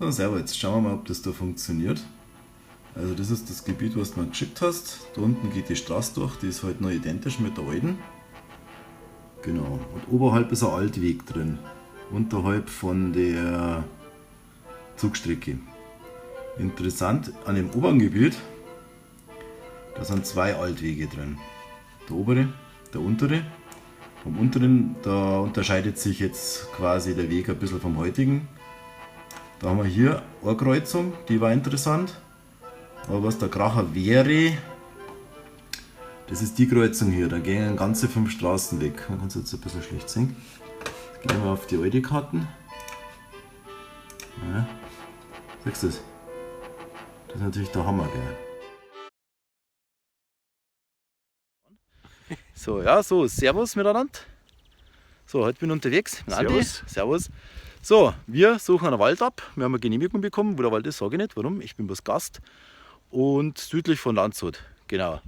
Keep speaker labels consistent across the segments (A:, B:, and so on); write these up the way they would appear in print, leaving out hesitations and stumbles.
A: Super, selber. Jetzt schauen wir mal, ob das da funktioniert. Also das ist das Gebiet, was du mir geschickt hast. Da unten geht die Straße durch, die ist halt noch identisch mit der alten. Genau. Und oberhalb ist ein Altweg drin. Unterhalb von der Zugstrecke. Interessant, an dem oberen Gebiet, da sind zwei Altwege drin. Der obere, der untere. Vom unteren, da unterscheidet sich jetzt quasi der Weg ein bisschen vom heutigen. Da haben wir hier eine Kreuzung, die war interessant. Aber was der Kracher wäre, das ist die Kreuzung hier. Da gehen ganze 5 Straßen weg. Man kann es jetzt ein bisschen schlecht sehen. Jetzt gehen wir auf die alte Karten. Ja. Siehst du das? Das ist natürlich der Hammer, gell? So, ja, so, servus miteinander. So, heute bin ich unterwegs mit Andi. Servus. So, wir suchen einen Wald ab. Wir haben eine Genehmigung bekommen. Wo der Wald ist, sage ich nicht. Warum? Ich bin bloß Gast. Und südlich von Landshut. Genau.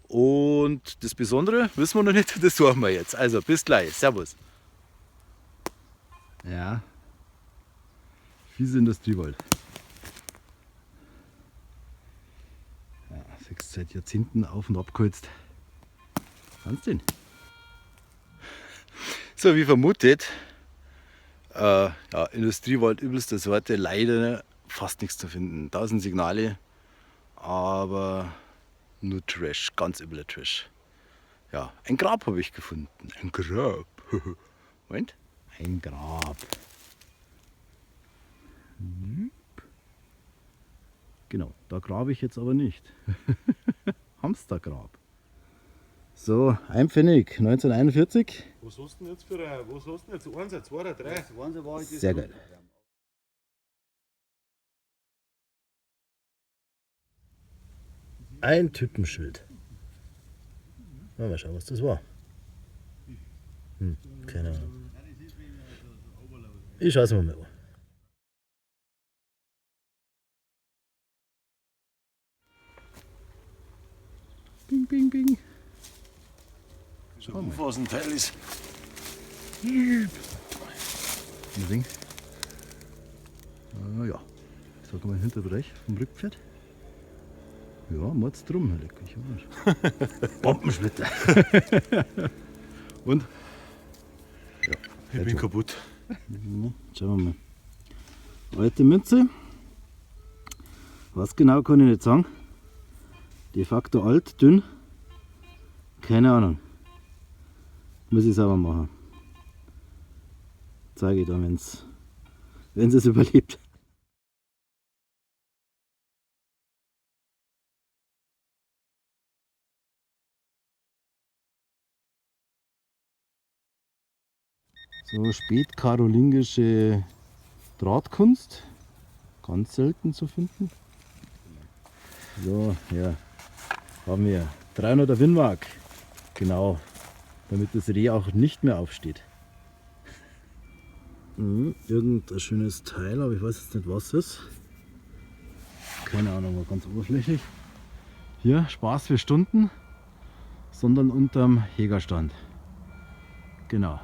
A: Und das Besondere wissen wir noch nicht, das suchen wir jetzt. Also, bis gleich. Servus. Ja. Fiese Industriewald. Ja, 6 seit Jahrzehnten auf und abgeholzt. Wahnsinn. So, wie vermutet, ja, Industriewald übelster Sorte, leider fast nichts zu finden. 1000 Signale, aber nur Trash, ganz übler Trash. Ja, ein Grab habe ich gefunden. Ein Grab. Moment? Ein Grab. Genau, da grabe ich jetzt aber nicht. Hamstergrab. So, ein Pfennig, 1941.
B: Was hast du denn jetzt für ein, was hast du denn jetzt? 1, 2 oder 3?
A: Sehr geil. Ein Typenschild. Mal schauen, was das war. Keine Ahnung. Ich schaue es mir mal an. Bing, bing, bing.
B: So ein Umfassenteil ist.
A: Ding. Ja, sag mal Hinterbereich vom Rückpferd. Ja, Mords drum, leck mich am Arsch. Bombensplitter. Und? Ja,
B: Ich bin kaputt.
A: Schauen wir mal. Alte Münze. Was genau kann ich nicht sagen. De facto alt, dünn. Keine Ahnung. Muss ich sauber machen. Zeige ich dann, wenn es überlebt. So, spätkarolingische Drahtkunst. Ganz selten zu finden. So, ja. Haben wir 300er Winmark. Genau. Damit das Reh auch nicht mehr aufsteht. Irgendein schönes Teil, aber ich weiß jetzt nicht, was es ist. Keine Ahnung, war ganz oberflächlich. Hier, Spaß für Stunden, sondern unterm Jägerstand. Genau.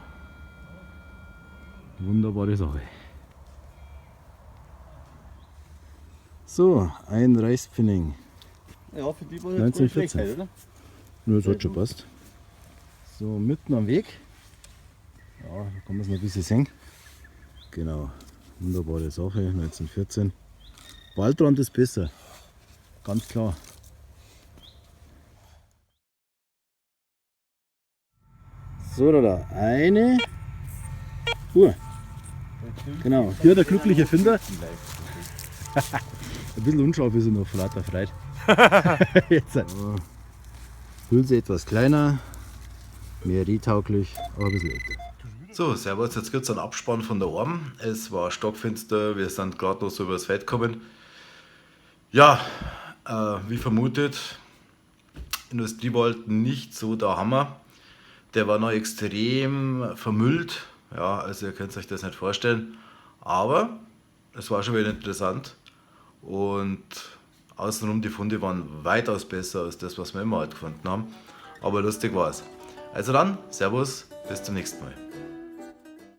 A: Wunderbare Sache. So, ein Reichspfennig.
B: Ja, für die war
A: 1914.
B: oder?
A: Nur das hat schon passt. So, mitten am Weg. Ja, da kann man es noch ein bisschen sehen. Genau, wunderbare Sache, 1914. Waldrand ist besser, ganz klar. So, da eine Uhr. Genau, hier der glückliche Finder. Ein bisschen unscharf ist er noch, vor lauter Freude. Jetzt. So. Hülse etwas kleiner, mehr rehtauglich, aber ein bisschen älter. So, servus, jetzt gibt es einen Abspann von der Alm. Es war stockfinster, wir sind gerade noch so übers Feld gekommen. Ja, wie vermutet, Industriewald nicht so der Hammer. Der war noch extrem vermüllt. Ja, also ihr könnt euch das nicht vorstellen. Aber es war schon wieder interessant. Und außenrum die Funde waren weitaus besser als das, was wir immer halt gefunden haben. Aber lustig war es. Also dann, servus, bis zum nächsten Mal.